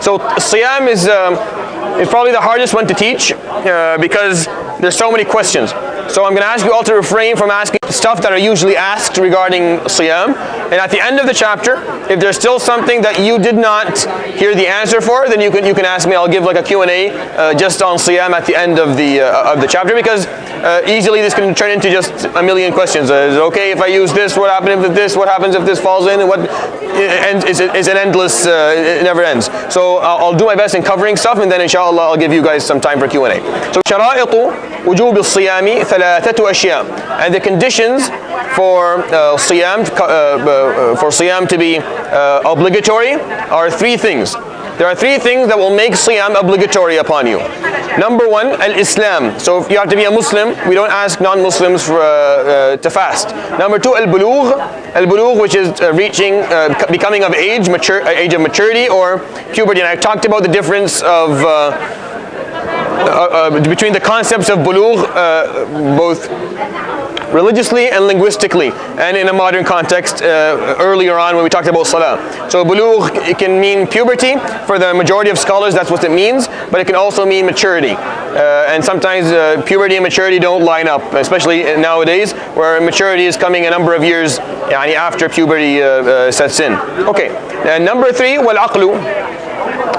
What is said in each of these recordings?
So Siyam is probably the hardest one to teach because there's so many questions. So I'm going to ask you all to refrain from asking stuff that are usually asked regarding Siyam. And at the end of the chapter, if there's still something that you did not hear the answer for, then you can ask me. I'll give like a Q&A just on Siyam at the end of the chapter, because easily this can turn into just a million questions. Is it okay if I use this? What happens if this? What happens if this falls in? And what? And it's an endless. It never ends. So I'll do my best in covering stuff, and then inshallah I'll give you guys some time for Q&A. So شرائط وجوب الصيام ثلاثة أشياء, and the conditions for Siyam to be obligatory are three things. There are three things that will make Siyam obligatory upon you. Number one, al-Islam. So if you have to be a Muslim, we don't ask non-Muslims to fast. Number two, al-Bulugh, which is reaching, becoming of age of maturity or puberty. And I talked about the difference of between the concepts of bulugh, both religiously and linguistically, and in a modern context earlier on when we talked about salah. So bulugh, it can mean puberty. For the majority of scholars, that's what it means, but it can also mean maturity. And sometimes puberty and maturity don't line up, especially nowadays, where maturity is coming a number of years after puberty sets in. Okay, and number three, wal-aqlu,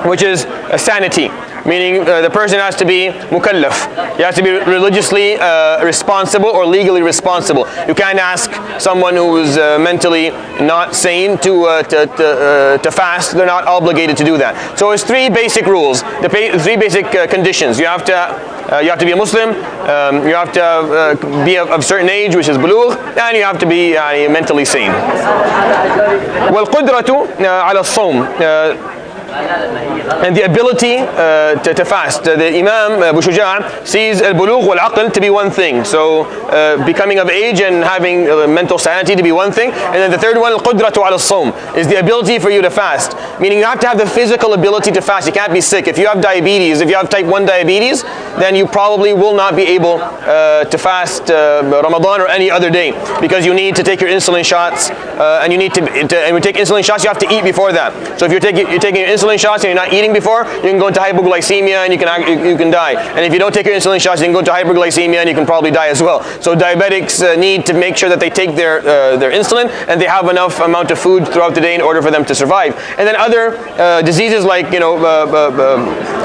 which is sanity. Meaning the person has to be mukallaf. He has to be religiously responsible or legally responsible. You can't ask someone who is mentally not sane to fast. They're not obligated to do that. So it's three basic rules, three basic conditions. You have to be a Muslim, you have to be of certain age, which is bulugh, and you have to be mentally sane. وَالْقُدْرَةُ عَلَى الصَّوْمِ, and the ability to fast. The Imam Abu Shuja sees al-bulugh wal-aql to be one thing. So becoming of age and having mental sanity to be one thing. And then the third one, al-qudratu ala as-sawm, is the ability for you to fast. Meaning you have to have the physical ability to fast. You can't be sick. If you have diabetes, if you have type 1 diabetes, then you probably will not be able to fast Ramadan or any other day, because you need to take your insulin shots, and you need to and when you take insulin shots, you have to eat before that. So if you're taking your insulin shots and you're not eating before, you can go into hypoglycemia and you can die. And if you don't take your insulin shots, you can go into hyperglycemia and you can probably die as well. So diabetics need to make sure that they take their insulin and they have enough amount of food throughout the day in order for them to survive. And then other diseases like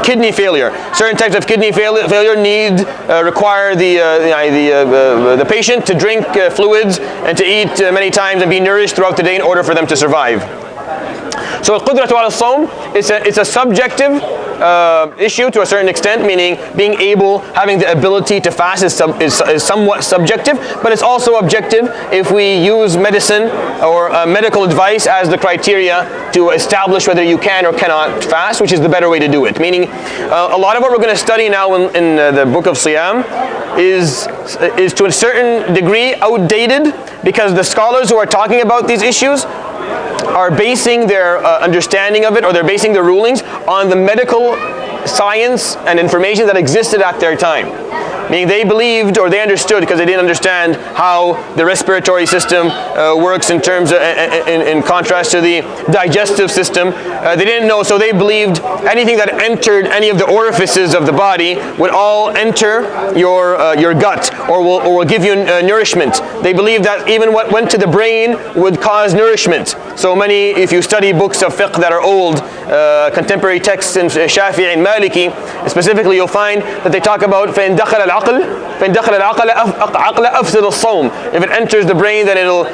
kidney failure. Certain types of kidney failure require the patient to drink fluids and to eat many times and be nourished throughout the day in order for them to survive. So al-qudratu ala as-sawm, it's a subjective issue to a certain extent, meaning having the ability to fast is somewhat subjective, but it's also objective if we use medicine or medical advice as the criteria to establish whether you can or cannot fast, which is the better way to do it. Meaning a lot of what we're going to study now in the book of Siyam is to a certain degree outdated, because the scholars who are talking about these issues are basing their understanding of it, or they're basing their rulings on the medical science and information that existed at their time. Meaning they believed, or they understood, because they didn't understand how the respiratory system works in terms of, in contrast to the digestive system. They didn't know, so they believed anything that entered any of the orifices of the body would all enter your gut, or will give you nourishment. They believed that even what went to the brain would cause nourishment. So many, if you study books of fiqh that are old, contemporary texts in Shafiee and Maliki, specifically you'll find that they talk about فَإِنْ دَخَلَ الْعَقْلَ أَفْسَدَ الصَّوْمِ. If it enters the brain, then it'll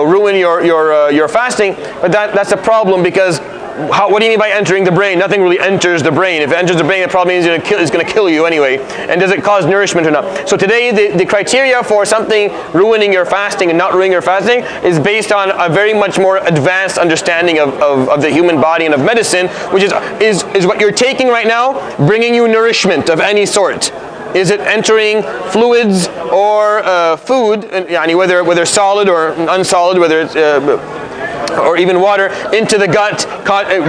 ruin your fasting. But that's a problem, because what do you mean by entering the brain? Nothing really enters the brain. If it enters the brain, it probably means it's going to kill you anyway. And does it cause nourishment or not? So today, the criteria for something ruining your fasting and not ruining your fasting is based on a very much more advanced understanding of the human body and of medicine, which is what you're taking right now, bringing you nourishment of any sort. Is it entering fluids or food, whether solid or unsolid, whether it's or even water into the gut,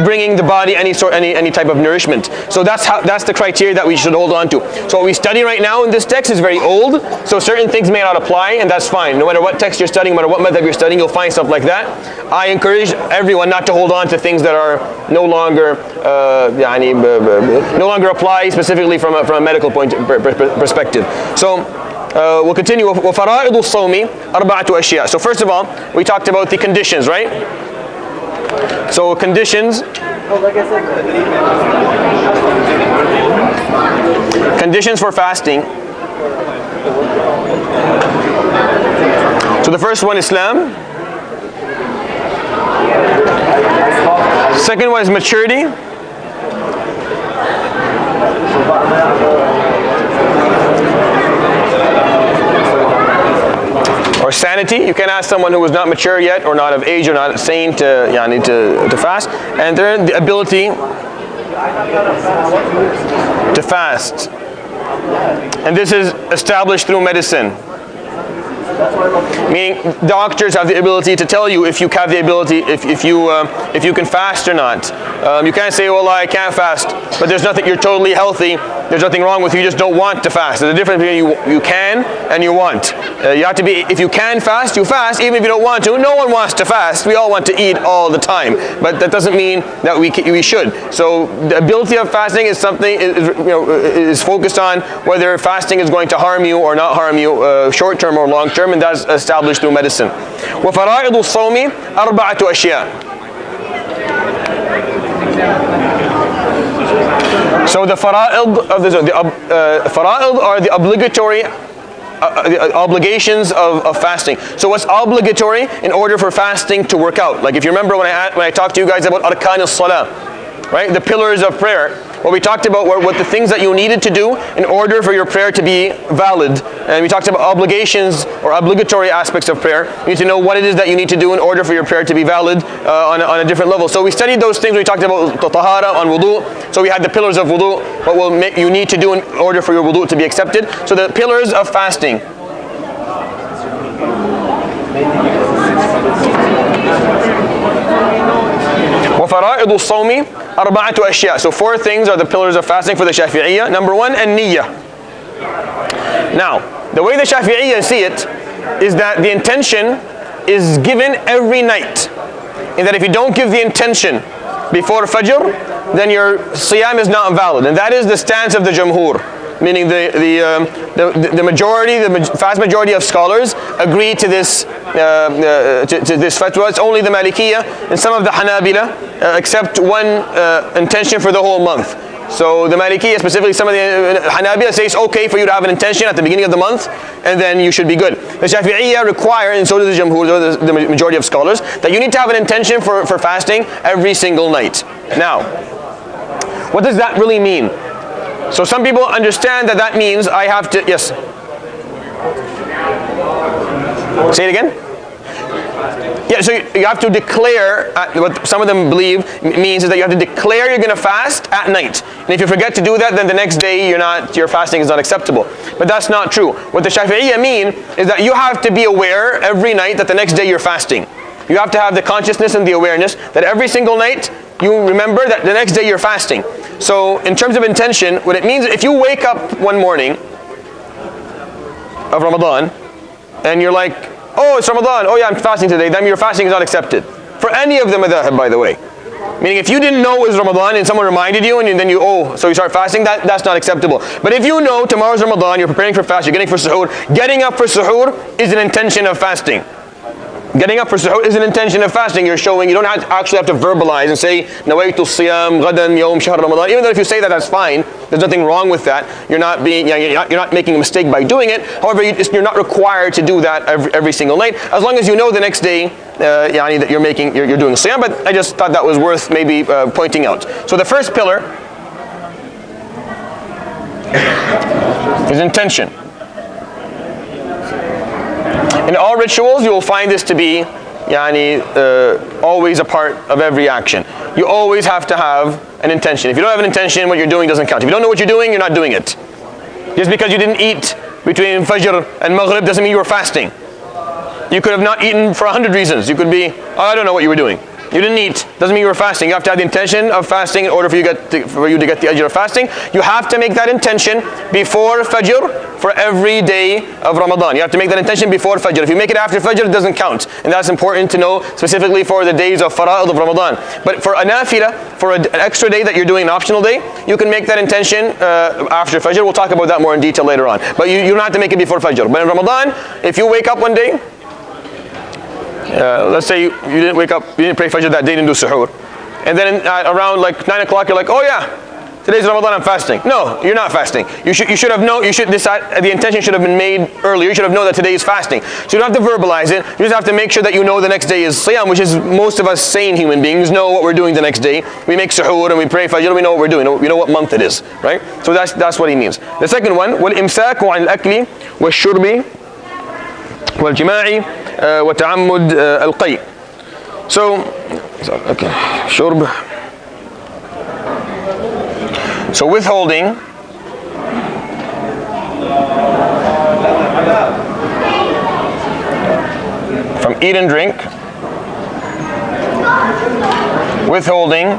bringing the body any type of nourishment. So that's the criteria that we should hold on to. So what we study right now in this text is very old, so certain things may not apply, and that's fine. No matter what text you're studying, no matter what madhab you're studying, you'll find stuff like that. I encourage everyone not to hold on to things that are no longer apply specifically from a medical perspective. So we'll continue. وَفَرَائِضُ الصَّوْمِ أَرْبَعَةُ أَشْيَاء. So first of all, we talked about the conditions, right? So conditions. Conditions for fasting. So the first one, Islam. Second one is maturity. Or sanity. You can ask someone who is not mature yet, or not of age, or not sane to fast. And then the ability to fast. And this is established through medicine. Meaning doctors have the ability to tell you if you have the ability, if you can fast or not. You can't say, well, I can't fast, but there's nothing, you're totally healthy, there's nothing wrong with you, you just don't want to fast. There's a difference between you can and you want. You have to be, if you can fast, you fast, even if you don't want to. No one wants to fast, we all want to eat all the time, but that doesn't mean that we should. So the ability of fasting is something, is focused on whether fasting is going to harm you or not harm you, short term or long term, and that's established through medicine. وَفَرَائِضُ الصَّوْمِ أَرْبَعَةُ أَشْيَاء. So the fara'id of fara'id are the obligatory obligations of fasting. So what's obligatory in order for fasting to work out? Like if you remember when I talked to you guys about arkan as-salah, right? The pillars of prayer. What we talked about were what the things that you needed to do in order for your prayer to be valid. And we talked about obligations or obligatory aspects of prayer. You need to know what it is that you need to do in order for your prayer to be valid on a different level. So we studied those things. We talked about tahara on wudu. So we had the pillars of wudu, what you need to do in order for your wudu to be accepted. So the pillars of fasting. وَفَرَائِضُ الصَّوْمِ أَرْبَعَةُ أَشْيَاء. So 4 things are the pillars of fasting for the Shafi'iyya. Number 1, an-niyyah. Now, the way the Shafi'iyya see it is that the intention is given every night. And that if you don't give the intention before Fajr, then your Siyam is not valid. And that is the stance of the Jumhur. Meaning the vast majority of scholars agree to this fatwa. It's only the Malikiyya and some of the Hanabila accept one intention for the whole month. So the Malikiyya, specifically some of the Hanabila, say it's okay for you to have an intention at the beginning of the month, and then you should be good. The Shafi'iyya require, and so does the Jumhur, the majority of scholars, that you need to have an intention for fasting every single night. Now, what does that really mean? So some people understand that means I have to, yes? Say it again? Yeah, so you have to declare, what some of them believe means is that you have to declare you're going to fast at night. And if you forget to do that, then the next day your fasting is not acceptable. But that's not true. What the Shafi'iyya mean is that you have to be aware every night that the next day you're fasting. You have to have the consciousness and the awareness that every single night you remember that the next day you're fasting. So in terms of intention, what it means, if you wake up one morning of Ramadan and you're like, oh, it's Ramadan, oh yeah, I'm fasting today, then your fasting is not accepted. For any of the madhahib, by the way. Meaning if you didn't know it was Ramadan and someone reminded you and then so you start fasting, that's not acceptable. But if you know tomorrow's Ramadan, you're preparing for fast, you're getting for suhoor, getting up for suhoor is an intention of fasting. Getting up for suhoor is an intention of fasting. You're showing, you don't actually have to verbalize and say, Nawaitu Siyam, Ghadan, Yawm, Shahr Ramadan. Even though if you say that, that's fine. There's nothing wrong with that. You're not making a mistake by doing it. However, you're not required to do that every single night. As long as you know the next day that you're doing Siyam. But I just thought that was worth maybe pointing out. So the first pillar is intention. In all rituals, you will find this to be always a part of every action. You always have to have an intention. If you don't have an intention, what you're doing doesn't count. If you don't know what you're doing, you're not doing it. Just because you didn't eat between Fajr and Maghrib doesn't mean you were fasting. You could have not eaten for 100 reasons. You could be, oh, I don't know what you were doing. You didn't eat. Doesn't mean you were fasting. You have to have the intention of fasting in order for you to get the ajr of fasting. You have to make that intention before Fajr for every day of Ramadan. You have to make that intention before Fajr. If you make it after Fajr, it doesn't count. And that's important to know specifically for the days of Fara'id of Ramadan. But for a nafila, for an extra day that you're doing, an optional day, you can make that intention after Fajr. We'll talk about that more in detail later on. But you don't have to make it before Fajr. But in Ramadan, if you wake up one day, let's say you didn't wake up, you didn't pray Fajr that day, didn't do suhoor. And then around like 9 o'clock, you're like, oh yeah, today's Ramadan, I'm fasting. No, you're not fasting. You should have known, the intention should have been made earlier. You should have known that today is fasting. So you don't have to verbalize it. You just have to make sure that you know the next day is Siyam, which is most of us sane human beings know what we're doing the next day. We make suhoor and we pray Fajr, we know what we're doing. We know what month it is, right? So that's what he means. The second one, وَالْإِمْسَاكُ عَنِ الْأَكْلِ وَالشُّرْبِ والجماعي وتعمد القيء. So, okay, شرب. So withholding from eat and drink, withholding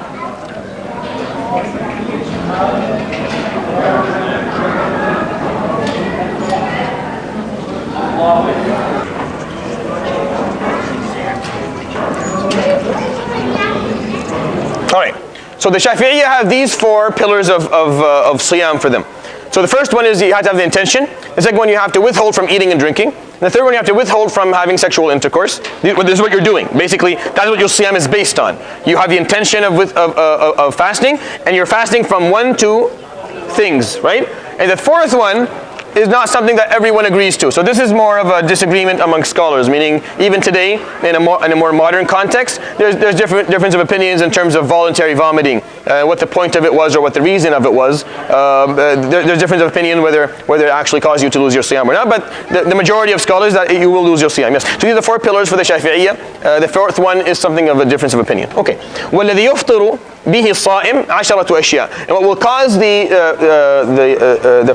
Alright, so the Shafi'iyya have these 4 pillars of Siyam for them. So the first one is you have to have the intention. The second one, you have to withhold from eating and drinking. And the third one, you have to withhold from having sexual intercourse. This is what you're doing. Basically, that's what your Siyam is based on. You have the intention of fasting, and you're fasting from 1 to things, right? And the fourth one is not something that everyone agrees to. So this is more of a disagreement among scholars, meaning even today, in a more modern context, there's difference of opinions in terms of voluntary vomiting, what the point of it was or what the reason of it was. There's difference of opinion whether it actually caused you to lose your Siyam or not, but the majority of scholars that you will lose your Siyam, yes. So these are the 4 pillars for the Shafi'iyya. The fourth one is something of a difference of opinion. Okay. وَالَّذِي يُفْطِرُ بِهِ الصَّائِمْ عَشَرَةُ أَشْيَاء. And what will cause the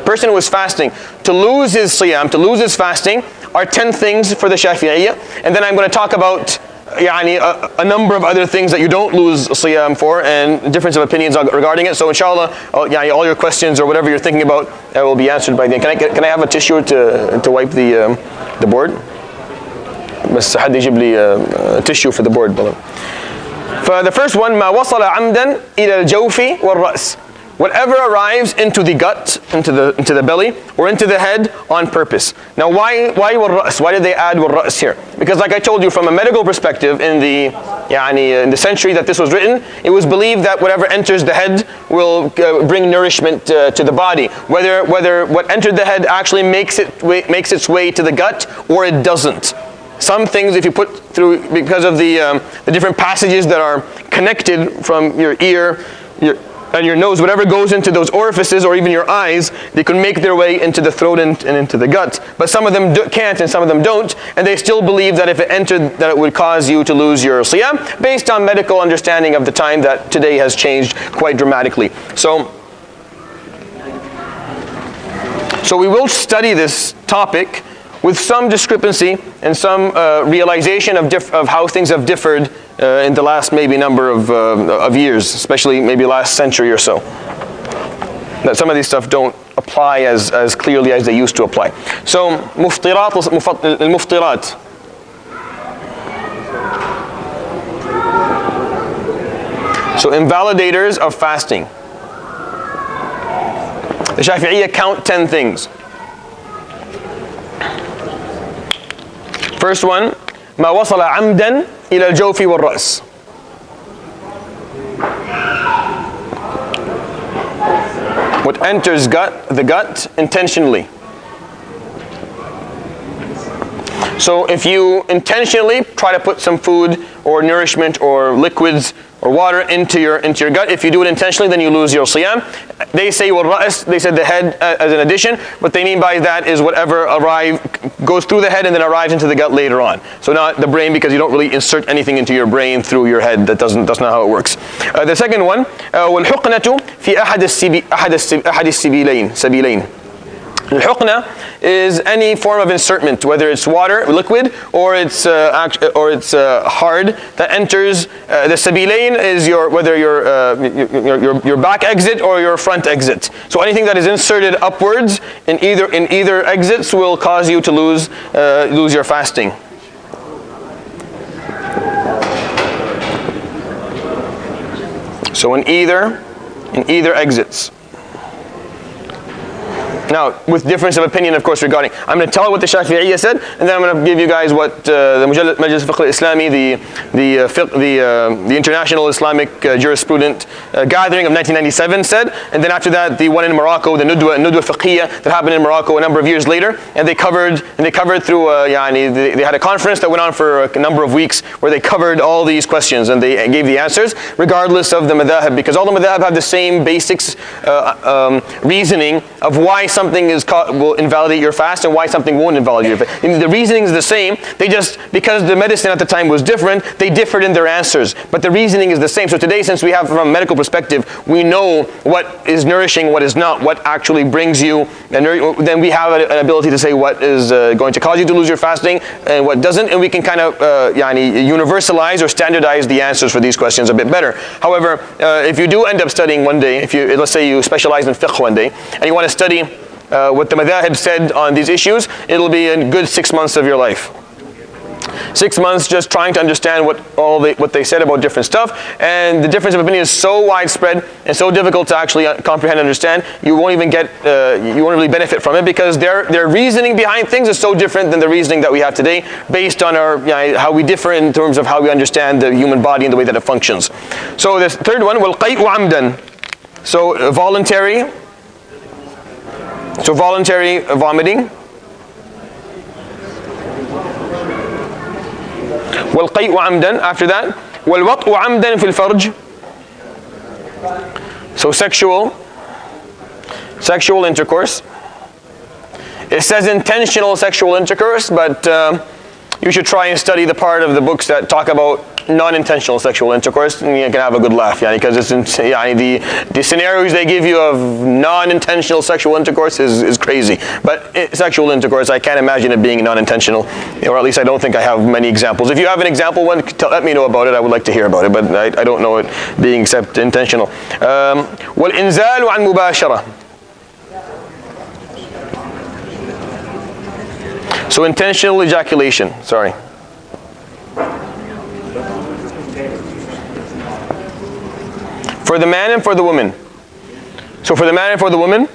person who is fasting to lose his Siyam, to lose his fasting, are 10 things for the Shafi'iyya. And then I'm going to talk about a number of other things that you don't lose Siyam for, and difference of opinions regarding it. So inshallah, all your questions or whatever you're thinking about will be answered by then. Can I have a tissue to wipe the board? بس حد يجيب لي tissue for the board. For the first one, ما وصل عمدا إلى الجوف والرأس. Whatever arrives into the gut, into the belly, or into the head on purpose. Now why والرأس? Why did they add والرأس here? Because like I told you, from a medical perspective, in the century that this was written, it was believed that whatever enters the head will bring nourishment to the body. Whether what entered the head actually makes its way to the gut or it doesn't. Some things, if you put through, because of the different passages that are connected from your ear, and your nose, whatever goes into those orifices, or even your eyes, they can make their way into the throat and into the gut. But some of them can't, and some of them don't, and they still believe that if it entered, that it would cause you to lose your Siyam, based on medical understanding of the time that today has changed quite dramatically. So we will study this topic with some discrepancy and some realization of how things have differed in the last maybe number of years, especially maybe last century or so. That some of these stuff don't apply as clearly as they used to apply. So muftirat. So invalidators of fasting. The Shafi'iyya count 10 things. First one, ما وصل عمدا إلى الجوف والرأس. What enters the gut intentionally. So if you intentionally try to put some food or nourishment or liquids or water into your gut, if you do it intentionally, then you lose your Siyam. They say والرأس, they said the head as an addition. What they mean by that is whatever goes through the head and then arrives into the gut later on. So not the brain, because you don't really insert anything into your brain through your head. That's not how it works. The second one, والحقنة في أحد السبيلين. Al-Huqna is any form of insertment, whether it's water, liquid, or it's hard that enters. The sabilain is whether your back exit or your front exit. So anything that is inserted upwards in either exits will cause you to lose your fasting. So in either exits. Now, with difference of opinion, of course, regarding, I'm going to tell you what the Shafi'iyya said, and then I'm going to give you guys what the Majlis Fiqh al-Islami, the International Islamic Jurisprudence Gathering of 1997 said, and then after that, the one in Morocco, the Nudwa Fiqhiyya that happened in Morocco a number of years later, and they covered through, they had a conference that went on for a number of weeks where they covered all these questions and they gave the answers, regardless of the madhahib, because all the madhahib have the same basics, reasoning of why something will invalidate your fast and why something won't invalidate your fast. The reasoning is the same. They just, because the medicine at the time was different, they differed in their answers. But the reasoning is the same. So today, since we have from a medical perspective, we know what is nourishing, what is not, what actually brings you, and then we have an ability to say what is going to cause you to lose your fasting and what doesn't, and we can kind of universalize or standardize the answers for these questions a bit better. However, if you do end up studying one day, let's say you specialize in fiqh one day, and you want to study what the madhahib said on these issues, it'll be a good 6 months of your life. 6 months just trying to understand what they said about different stuff, and the difference of opinion is so widespread and so difficult to actually comprehend and understand, you won't really benefit from it, because their reasoning behind things is so different than the reasoning that we have today, based on how we differ in terms of how we understand the human body and the way that it functions. So this third one, وَالْقَيْءُ عَمْدًا. So voluntary vomiting. وَالْقَيْءُ عَمْدًا. After that, وَالْوَطْءُ عَمْدًا فِي الْفَرْجِ. So sexual intercourse. It says intentional sexual intercourse, but you should try and study the part of the books that talk about non-intentional sexual intercourse, and you can have a good laugh, because it's the scenarios they give you of non-intentional sexual intercourse is crazy. But sexual intercourse, I can't imagine it being non-intentional, or at least I don't think I have many examples. If you have an example, let me know about it. I would like to hear about it, but I don't know it being except intentional. وَالْإِنزَالُ عَنْ مُبَاشَرَةٍ. So intentional ejaculation, sorry. For the man and for the woman. So for the man and for the woman,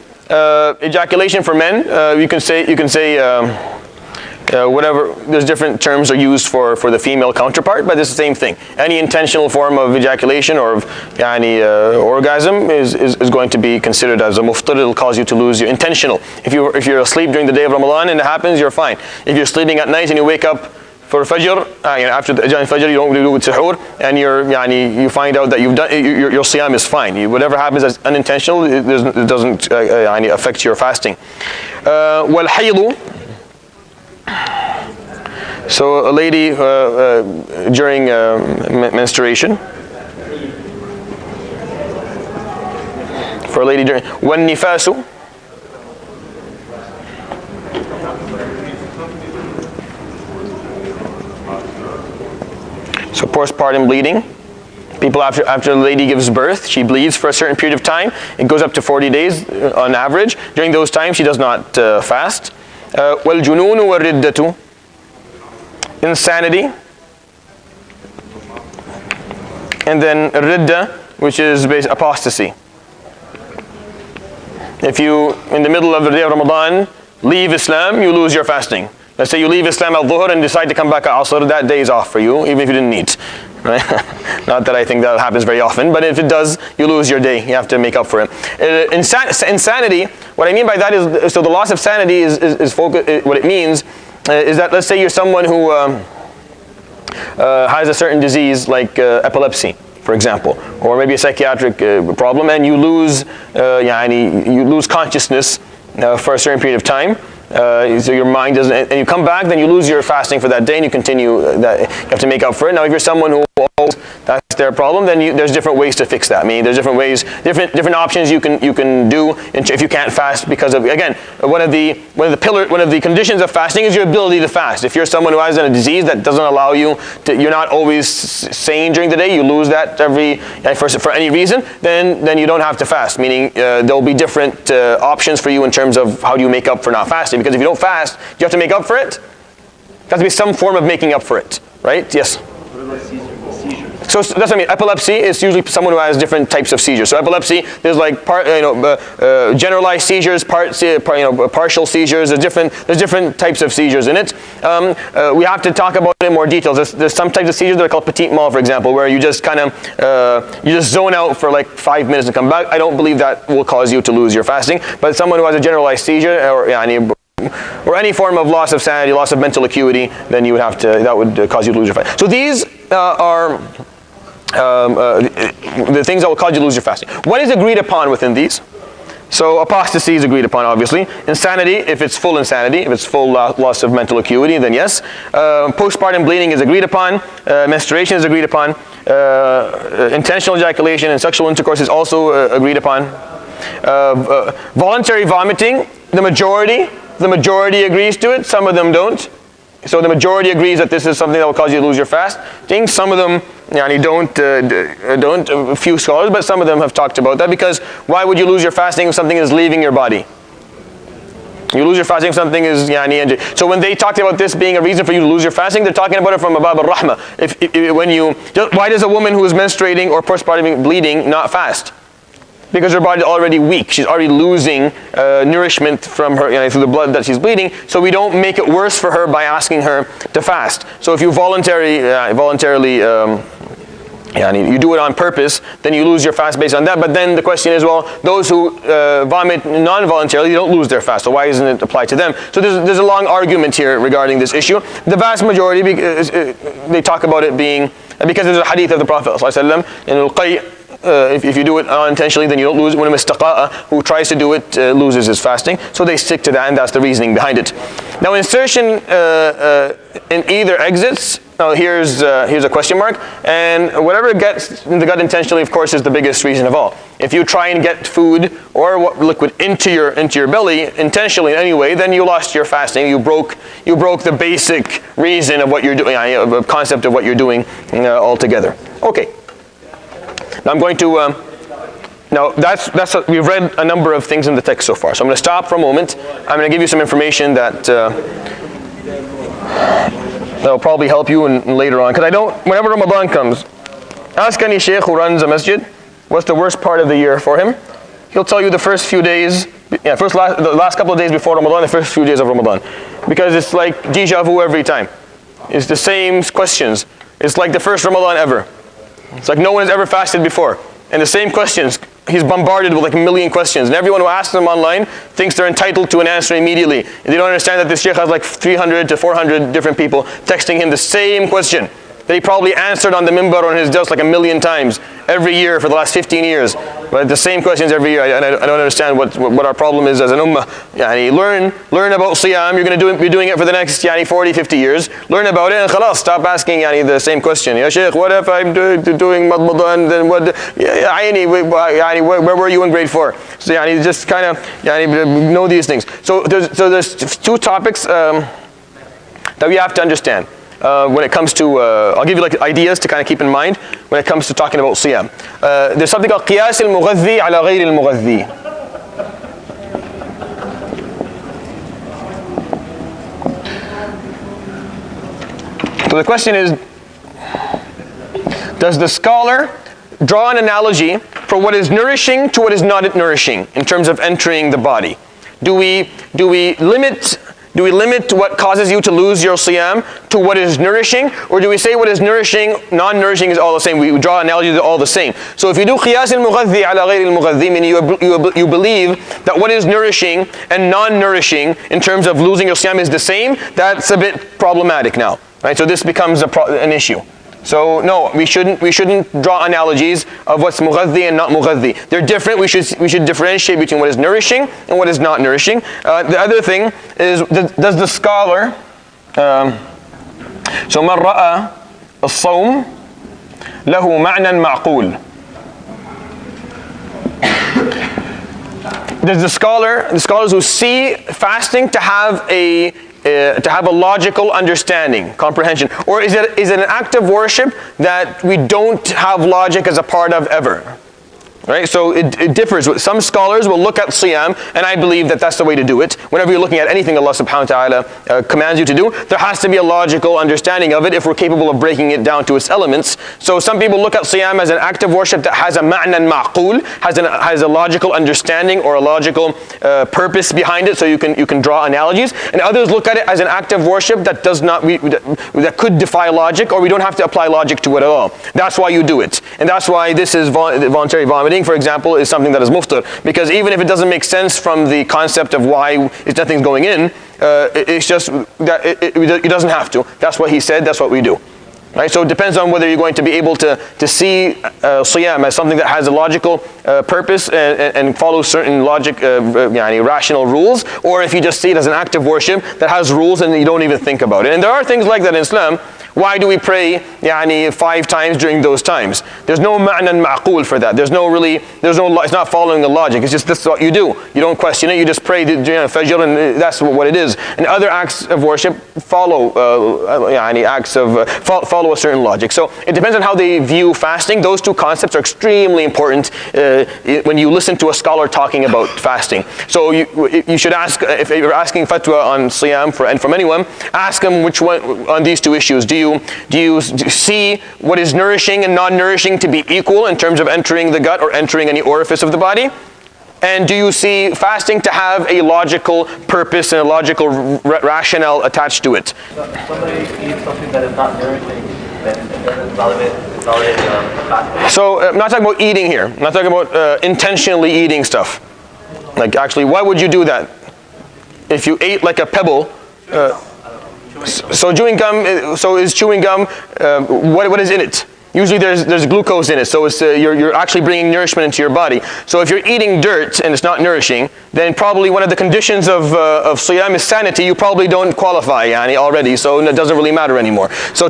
ejaculation for men, you can say whatever. There's different terms are used for the female counterpart, but it's the same thing. Any intentional form of ejaculation or of orgasm is going to be considered as a muftar. It'll cause you to lose your intentional. If you're asleep during the day of Ramadan and it happens, you're fine. If you're sleeping at night and you wake up for Fajr, after the Fajr, you don't do it with suhoor, and you find out that you've done your siyam is fine. Whatever happens as unintentional, it doesn't affect your fasting. وَالْحَيْضُ. So a lady during menstruation. For a lady during وَالنِّفَاسُ. So postpartum bleeding. People after the lady gives birth, she bleeds for a certain period of time. It goes up to 40 days on average. During those times, she does not fast. وَالْجُنُونُ وَالرِّدَّةُ. Insanity. And then ridda, which is apostasy. If you, in the middle of the day of Ramadan, leave Islam, you lose your fasting. Let's say you leave Islam al-Dhuhr and decide to come back at Asr, that day is off for you, even if you didn't eat. Right? Not that I think that happens very often, but if it does, you lose your day. You have to make up for it. Insanity, what I mean by that is, so the loss of sanity is focus, what it means is that, let's say you're someone who has a certain disease like epilepsy, for example, or maybe a psychiatric problem, and you lose consciousness for a certain period of time. So your mind doesn't, and you come back, then you lose your fasting for that day, and you continue that. You have to make up for it. Now, if you're someone who always, that's their problem, then there's different ways to fix that. I mean, there's different ways, different options you can do if you can't fast, because of, again, one of the conditions of fasting is your ability to fast. If you're someone who has a disease that doesn't allow you to, you're not always sane during the day, you lose that for any reason, then you don't have to fast. Meaning there'll be different options for you in terms of how do you make up for not fasting. Because if you don't fast, you have to make up for it. There has to be some form of making up for it, right? Yes. What about seizures? So that's what I mean. Epilepsy is usually someone who has different types of seizures. So epilepsy, there's like generalized seizures, partial seizures. There's different types of seizures in it. We have to talk about it in more detail. There's some types of seizures that are called petit mal, for example, where you just kind of you just zone out for like 5 minutes and come back. I don't believe that will cause you to lose your fasting. But someone who has a generalized seizure or any form of loss of sanity, loss of mental acuity, then you would have to, that would cause you to lose your fasting. So these are the things that will cause you to lose your fasting. What is agreed upon within these? So apostasy is agreed upon, obviously. Insanity, if it's full insanity, if it's full loss of mental acuity, then yes. Postpartum bleeding is agreed upon. Menstruation is agreed upon. Intentional ejaculation and sexual intercourse is also agreed upon. Voluntary vomiting, the majority agrees to it. Some of them don't. So the majority agrees that this is something that will cause you to lose your fasting. Some of them don't, a few scholars, but some of them have talked about that, because why would you lose your fasting if something is leaving your body? You lose your fasting if something is so when they talked about this being a reason for you to lose your fasting, they're talking about it from Bab al-Rahmah. Why does a woman who is menstruating or postpartum bleeding not fast? Because her body is already weak. She's already losing nourishment from her through the blood that she's bleeding. So we don't make it worse for her by asking her to fast. So if you voluntarily you do it on purpose, then you lose your fast based on that. But then the question is, well, those who vomit non-voluntarily, they don't lose their fast. So why isn't it applied to them? So there's a long argument here regarding this issue. The vast majority, they talk about it being, because there's a hadith of the Prophet ﷺ in al-Qay, if you do it unintentionally, then you don't lose it. When a mistaqa'a who tries to do it loses his fasting. So they stick to that, and that's the reasoning behind it. Now insertion in either exits, now here's a question mark, and whatever gets in the gut intentionally, of course, is the biggest reason of all. If you try and get food or liquid into your belly intentionally in any way, then you lost your fasting. You broke the basic reason of what you're doing, the concept of what you're doing altogether. Okay. Now I'm going to, we've read a number of things in the text so far. So I'm going to stop for a moment. I'm going to give you some information that will probably help you later on. Because whenever Ramadan comes, ask any sheikh who runs a masjid, what's the worst part of the year for him? He'll tell you the first few days, the last couple of days before Ramadan, the first few days of Ramadan. Because it's like deja vu every time. It's the same questions. It's like the first Ramadan ever. It's like no one has ever fasted before. And the same questions, he's bombarded with like a million questions. And everyone who asks him online thinks they're entitled to an answer immediately. And they don't understand that this sheikh has like 300 to 400 different people texting him the same question that he probably answered on the minbar on his desk like a million times every year for the last 15 years. But the same questions every year. And I don't understand what our problem is as an ummah. Learn about Siyam. You're going to be doing it for the next 40, 50 years. Learn about it and khalas, stop asking the same question. Ya Shaykh, what if I'm doing madmadah and then what? Where were you in grade 4? So just kind of know these things. So there's two topics that we have to understand. When it comes to, I'll give you like ideas to kind of keep in mind when it comes to talking about Siyam. There's something called قياس المغذي على غير المغذي. So the question is, does the scholar draw an analogy for what is nourishing to what is not nourishing in terms of entering the body? Do we limit what causes you to lose your Siyam to what is nourishing? Or do we say what is nourishing, non-nourishing is all the same? We draw analogies that are all the same. So if you do قياس المغذي على غير المغذي, meaning you believe that what is nourishing and non-nourishing in terms of losing your Siyam is the same, that's a bit problematic now. Right? So this becomes an issue. So no, we shouldn't draw analogies of what's mughadhi and not mughadhi. They're different. We should differentiate between what is nourishing and what is not nourishing. The other thing is, does the scholar, so man ra'a as-sawm له معنى معقول. There's the scholars who see fasting to have a logical understanding, comprehension, or is it an act of worship that we don't have logic as a part of ever? Right, so it differs. Some scholars will look at siyam, and I believe that that's the way to do it. Whenever you're looking at anything Allah subhanahu wa ta'ala commands you to do, there has to be a logical understanding of it if we're capable of breaking it down to its elements. So some people look at siyam as an act of worship that has a matn ma'qul, has a logical understanding or a logical purpose behind it, so you can draw analogies. And others look at it as an act of worship that does not that could defy logic, or we don't have to apply logic to it at all. That's why you do it, and that's why this is voluntary vomiting, for example, is something that is muftar, because even if it doesn't make sense from the concept of why nothing's going in, it's just that it doesn't have to. That's what he said, that's what we do. Right? So it depends on whether you're going to be able to see siyam as something that has a logical purpose and follows certain logic, rational rules, or if you just see it as an act of worship that has rules and you don't even think about it. And there are things like that in Islam. Why do we pray 5 times during those times? There's no ma'nan ma'qul for that. It's not following the logic. It's just this is what you do. You don't question it. You just pray Fajr, and that's what it is. And other acts of worship follow follow a certain logic. So it depends on how they view fasting. Those two concepts are extremely important when you listen to a scholar talking about fasting. So you should ask, if you're asking fatwa on siyam from anyone, ask them which one on these two issues. Do you see what is nourishing and non-nourishing to be equal in terms of entering the gut or entering any orifice of the body? And do you see fasting to have a logical purpose and a logical rationale attached to it? So somebody eats something that is not nourishing, then it doesn't validate fasting? So I'm not talking about eating here. I'm not talking about intentionally eating stuff. Like actually, why would you do that? If you ate like a pebble, so chewing gum. So is chewing gum? What is in it? Usually there's glucose in it, so it's you're actually bringing nourishment into your body. So if you're eating dirt and it's not nourishing, then probably one of the conditions of siyam is sanity. You probably don't qualify already, so it doesn't really matter anymore. So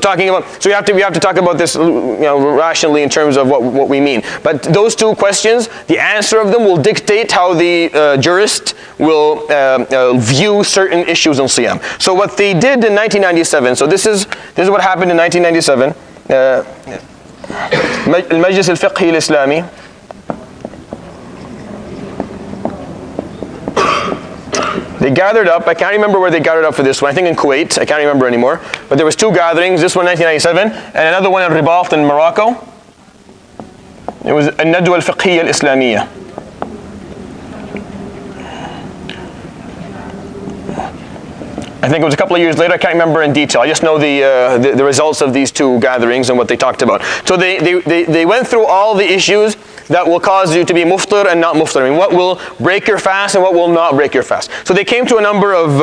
we have to talk about this rationally in terms of what we mean. But those two questions, the answer of them will dictate how the jurist will view certain issues in siyam. So what they did in 1997. So this is what happened in 1997. المجلس الفقهي الإسلامي they gathered up. I can't remember where they gathered up for this one. I think in Kuwait. I can't remember anymore. But there was 2 gatherings. This one in 1997 and another one in Ribat in Morocco. It was الندوة الفقهية الإسلامية. I think it was a couple of years later. I can't remember in detail. I just know the results of these 2 gatherings and what they talked about. So they went through all the issues that will cause you to be muftar and not muftar. I mean, what will break your fast and what will not break your fast. So they came to a number of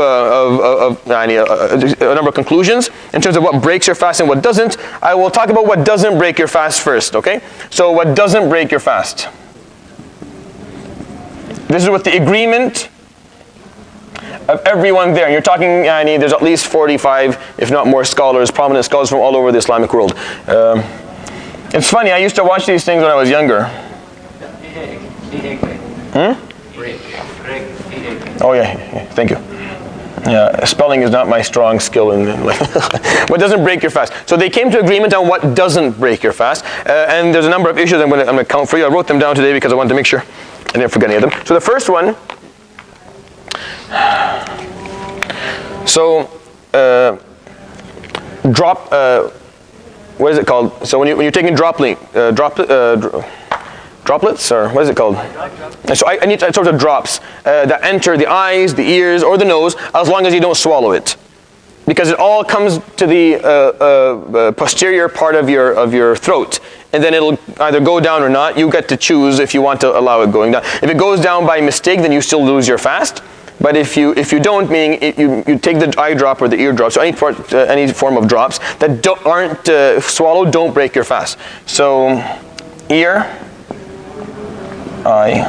conclusions in terms of what breaks your fast and what doesn't. I will talk about what doesn't break your fast first. Okay. So what doesn't break your fast? This is with the agreement of everyone there. And you're talking, there's at least 45, if not more scholars, prominent scholars from all over the Islamic world. It's funny, I used to watch these things when I was younger. Oh yeah, thank you. Yeah, spelling is not my strong skill in what doesn't break your fast. So they came to agreement on what doesn't break your fast. And there's a number of issues I'm going to count for you. I wrote them down today because I wanted to make sure I didn't forget any of them. So the first one, what is it called? So when you're taking droplets, or what is it called? So I need sort of drops that enter the eyes, the ears, or the nose, as long as you don't swallow it, because it all comes to the posterior part of your throat, and then it'll either go down or not. You get to choose if you want to allow it going down. If it goes down by mistake, then you still lose your fast. But if you don't, meaning you take the eye drop or the ear drop, so any form of drops that aren't swallowed, don't break your fast. So ear, eye,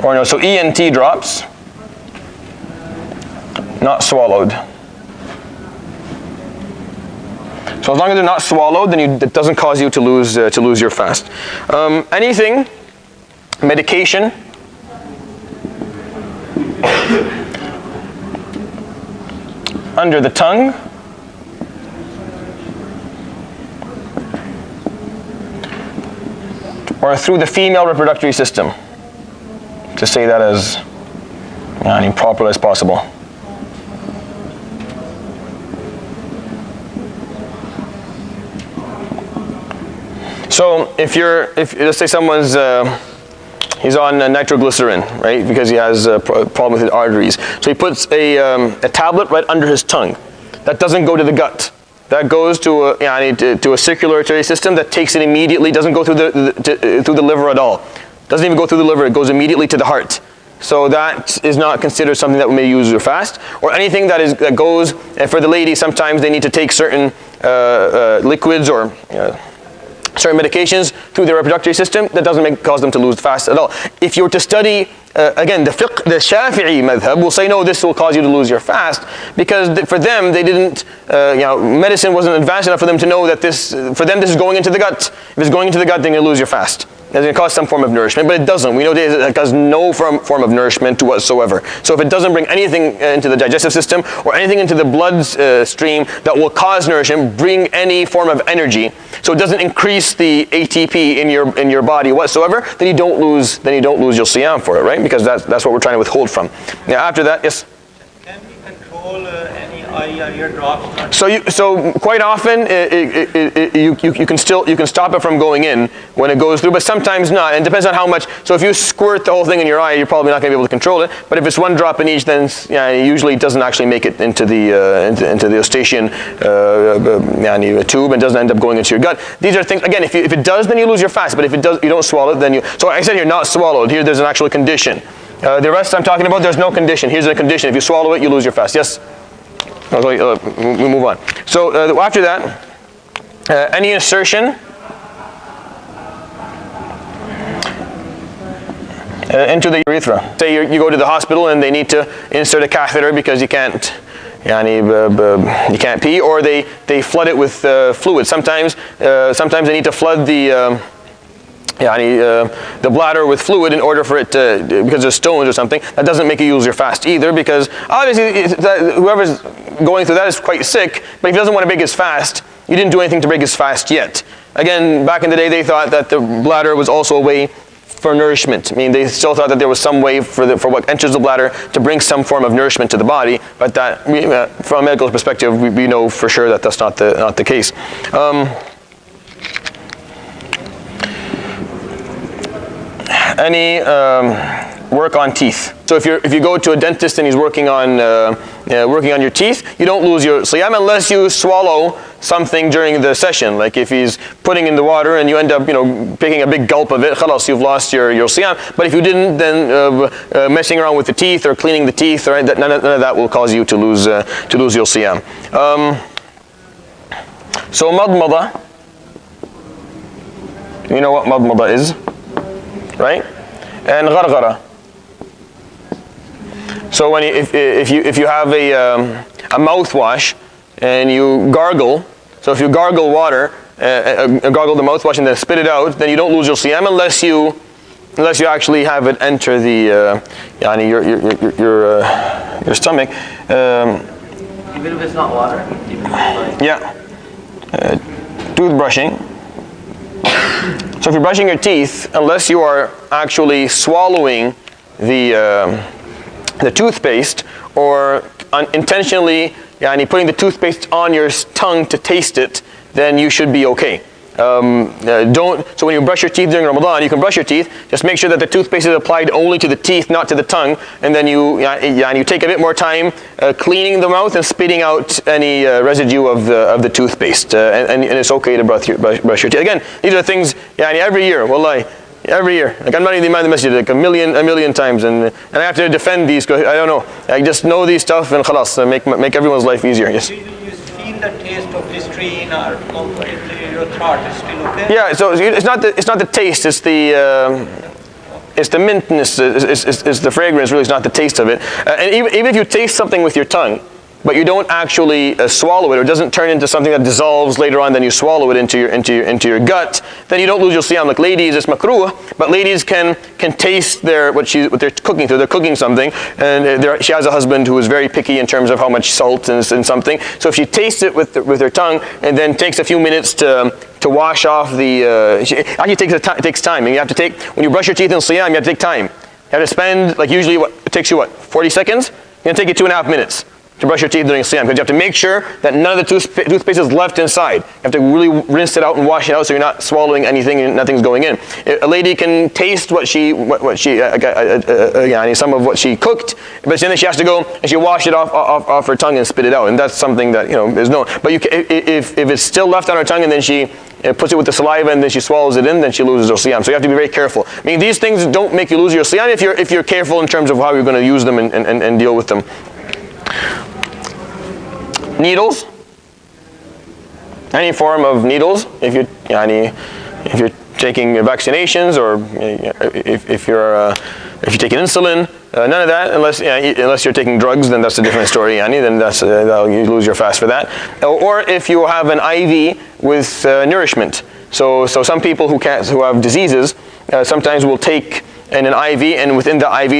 or no, so ENT drops, not swallowed. So as long as they're not swallowed, then it doesn't cause you to lose your fast. Anything, medication, under the tongue, or through the female reproductive system, to say that as proper as possible. So if let's say someone's he's on nitroglycerin, right, because he has a problem with his arteries. So he puts a tablet right under his tongue. That doesn't go to the gut. That goes to a circulatory system that takes it immediately. Doesn't go through the liver at all. Doesn't even go through the liver. It goes immediately to the heart. So that is not considered something that may use your fast. Or anything that goes, and for the ladies, sometimes they need to take certain liquids or certain medications through their reproductive system. That doesn't cause them to lose fast at all. If you were to study, again, the Shafiee madhab will say, no, this will cause you to lose your fast, because for them, they didn't, medicine wasn't advanced enough for them to know that for them, this is going into the gut. If it's going into the gut, then you'll lose your fast. It's going to cause some form of nourishment, but it doesn't. We know that it causes no form of nourishment whatsoever. So if it doesn't bring anything into the digestive system or anything into the blood stream that will cause nourishment, bring any form of energy, so it doesn't increase the ATP in your body whatsoever, then you don't lose your siyam for it, right? Because that's what we're trying to withhold from. Now after that, yes. Can we control any eye or ear drops? So quite often you can stop it from going in when it goes through, but sometimes not. And it depends on how much. So if you squirt the whole thing in your eye, you're probably not going to be able to control it. But if it's one drop in each, then it usually doesn't actually make it into the eustachian tube and doesn't end up going into your gut. These are things. Again, if it does, then you lose your fast. But if it does, you don't swallow it, then you. So I said here not swallowed. Here there's an actual condition. The rest I'm talking about, there's no condition. Here's a condition. If you swallow it, you lose your fast. Yes? We move on. So after that, any insertion into the urethra. Say you go to the hospital and they need to insert a catheter because you can't pee, or they flood it with fluid. Sometimes they need to flood the bladder with fluid in order for it to, because there's stones or something. That doesn't make you lose your fast either, because obviously whoever's going through that is quite sick, but if he doesn't want to break his fast, you didn't do anything to break his fast yet. Again, back in the day they thought that the bladder was also a way for nourishment. I mean, they still thought that there was some way for what enters the bladder to bring some form of nourishment to the body, but that from a medical perspective we know for sure that that's not the case. Any work on teeth. So if you go to a dentist and he's working on your teeth, you don't lose your siyam unless you swallow something during the session. Like if he's putting in the water and you end up taking a big gulp of it, khalas, you've lost your siyam. But if you didn't, then messing around with the teeth or cleaning the teeth, right, none of that will cause you to lose your siyam. So madmada. You know what madmada is, right? And gharghara. So when if you have a mouthwash and you gargle, so if you gargle water, gargle the mouthwash and then spit it out, then you don't lose your siyam unless you actually have it enter the your stomach. Even if it's not water. Yeah. Toothbrushing. So if you're brushing your teeth, unless you are actually swallowing the toothpaste or intentionally putting the toothpaste on your tongue to taste it, then you should be okay. So when you brush your teeth during Ramadan, you can brush your teeth. Just make sure that the toothpaste is applied only to the teeth, not to the tongue. And then you take a bit more time cleaning the mouth and spitting out any residue of the toothpaste. And it's okay to brush your teeth. Again, these are things every year. Wallahi. Every year. Like I'm not in the Imam Masjid like a million times, and I have to defend these because I don't know. I just know these stuff and khalas, make everyone's life easier. Yes. Do you feel the taste of Listerine or in your throat is still okay? Yeah. So it's not the taste. It's the mintness. It's the fragrance. Really, it's not the taste of it. And even if you taste something with your tongue, but you don't actually swallow it, or it doesn't turn into something that dissolves later on, then you swallow it into your gut, then you don't lose your siyam. Like ladies, it's makruh, but ladies can taste what they're cooking. So they're cooking something, and she has a husband who is very picky in terms of how much salt in something. So if she tastes it with her tongue, and then takes a few minutes to wash off actually it takes time. And you have to when you brush your teeth in siyam, you have to take time. You have to spend, like usually it takes you 40 seconds? It's going to take you 2.5 minutes to brush your teeth during siyam, because you have to make sure that none of the toothpaste is left inside. You have to really rinse it out and wash it out so you're not swallowing anything and nothing's going in. A lady can taste some of what she cooked, but then she has to go and she wash it off her tongue and spit it out, and that's something that is known. But if it's still left on her tongue and then she puts it with the saliva and then she swallows it in, then she loses her siyam. So you have to be very careful. I mean, these things don't make you lose your siyam if you're careful in terms of how you're going to use them and deal with them. Needles, any form of needles, if you're taking vaccinations, or if you're taking insulin, none of that, unless you're taking drugs, then that's a different story. Then you lose your fast for that. Or if you have an IV with nourishment. So some people who have diseases sometimes will take an IV, and within the IV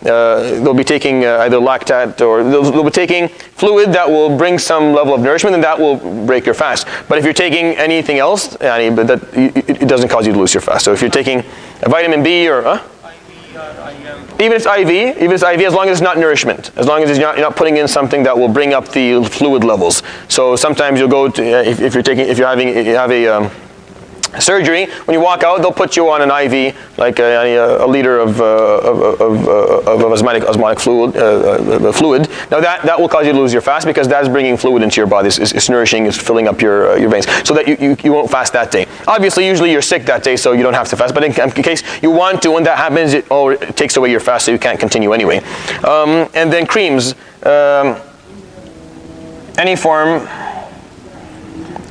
they'll be taking either lactate, or they'll be taking fluid that will bring some level of nourishment, and that will break your fast. But if you're taking anything else, it doesn't cause you to lose your fast. So if you're taking a vitamin B or IV or IM. Even if it's IV, as long as it's not nourishment, as long as you're not putting in something that will bring up the fluid levels. So sometimes you'll go to if you have a surgery, when you walk out, they'll put you on an IV, like a liter of osmotic fluid. Now that will cause you to lose your fast, because that's bringing fluid into your body. It's nourishing, it's filling up your veins, so that you won't fast that day. Obviously, usually you're sick that day, so you don't have to fast. But in case you want to, when that happens, it takes away your fast, so you can't continue anyway. And then creams, any form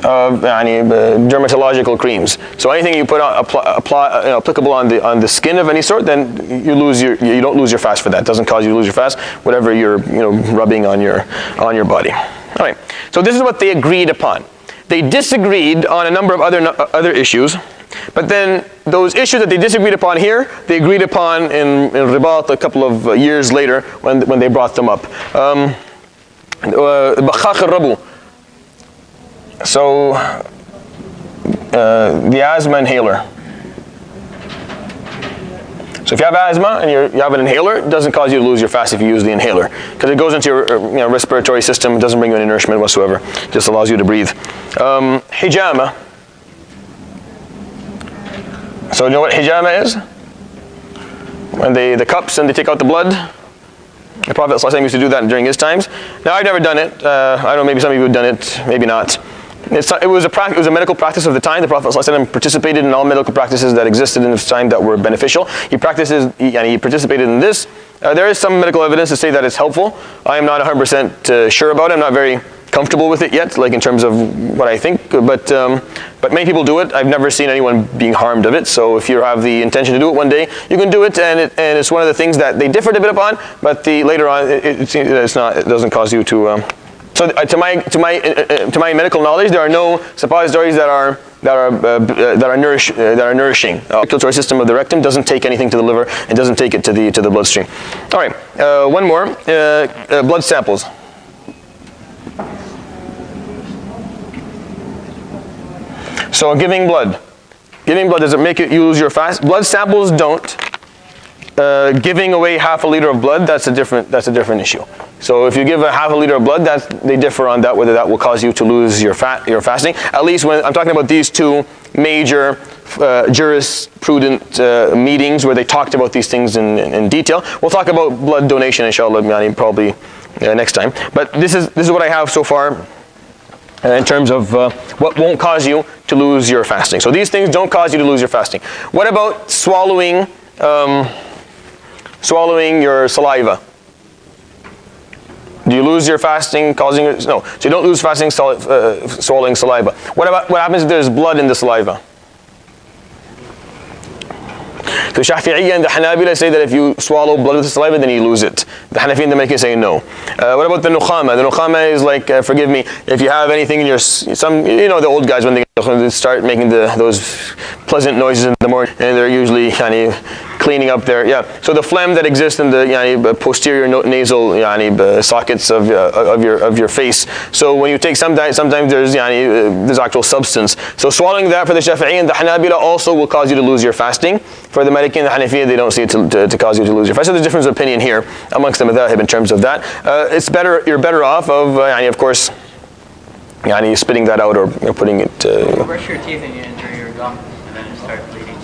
of dermatological creams. So anything you put on, applicable on the skin of any sort, then you don't lose your fast for that. It doesn't cause you to lose your fast, whatever you're rubbing on your body. All right. So this is what they agreed upon. They disagreed on a number of other issues, but then those issues that they disagreed upon here, they agreed upon in Ribat a couple of years later when they brought them up. Bakhakh al-Rabu. So, the asthma inhaler. So if you have asthma and you have an inhaler, it doesn't cause you to lose your fast if you use the inhaler, because it goes into your respiratory system. It doesn't bring you any nourishment whatsoever. It just allows you to breathe. Hijama. So you know what hijama is? When the cups and they take out the blood. The Prophet ﷺ used to do that during his times. Now I've never done it. I don't know, maybe some of you have done it, maybe not. It was a medical practice of the time. The Prophet ﷺ participated in all medical practices that existed in his time that were beneficial. He participated in this. There is some medical evidence to say that it's helpful. I am not 100% sure about it. I'm not very comfortable with it yet, like in terms of what I think. But many people do it. I've never seen anyone being harmed of it. So if you have the intention to do it one day, you can do it. And it's one of the things that they differed a bit upon. But later on, it doesn't cause you to. So to my medical knowledge, there are no suppositories that are nourishing. The circulatory system of the rectum doesn't take anything to the liver and doesn't take it to the bloodstream. All right, one more. Blood samples. So giving blood does it make you lose your fast? Blood samples don't. Giving away half a liter of blood, that's a different issue. So if you give a half a liter of blood, they differ on that, whether that will cause you to lose your fasting. At least when I'm talking about these two major jurisprudent meetings where they talked about these things in detail. We'll talk about blood donation, inshallah, probably next time. But this is what I have so far in terms of what won't cause you to lose your fasting. So these things don't cause you to lose your fasting. What about swallowing your saliva? Do you lose your fasting causing it? No. So you don't lose fasting swallowing saliva. What happens if there's blood in the saliva? The Shafi'i and the Hanabila say that if you swallow blood with saliva, then you lose it. The Hanafi and the Maliki say no. What about the nukhama? The nukhama is like, forgive me, if you have anything in your, the old guys when they start making those pleasant noises in the morning, and they're usually cleaning up their, so the phlegm that exists in the posterior nasal sockets of your face. So when you take sometimes there's actual substance. So swallowing that for the Shafi'i and the Hanabila also will cause you to lose your fasting. For the Maliki and the Hanafi, they don't see it to cause you to lose your fasting. So there's a difference of opinion here amongst the madhahib in terms of that. You're better off of course, spitting that out or putting it. Brush your teeth and you injure your gum, and then you start bleeding.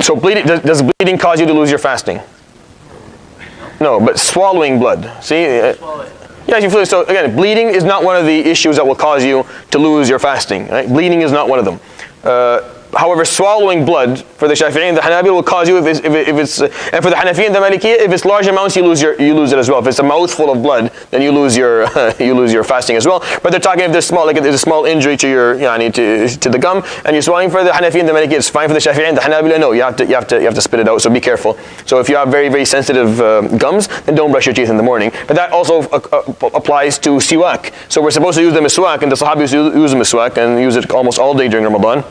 So bleeding, does bleeding cause you to lose your fasting? No, but swallowing blood. See? Swallow it. Yeah, you feel. So again, bleeding is not one of the issues that will cause you to lose your fasting. Right? Bleeding is not one of them. However, swallowing blood for the Shafi'i and the Hanabi will cause you, if it's and for the Hanafi and the Maliki, if it's large amounts, you lose it as well. If it's a mouthful of blood, then you lose your fasting as well. But they're talking if there's a small injury to your to the gum, and you're swallowing. For the Hanafi and the Maliki, it's fine. For the Shafi'i and the Hanabila, no, you have to spit it out. So be careful. So if you have very, very sensitive gums, then don't brush your teeth in the morning. But that also applies to siwak. So we're supposed to use the miswak, and the Sahabis use the miswak and use it almost all day during Ramadan.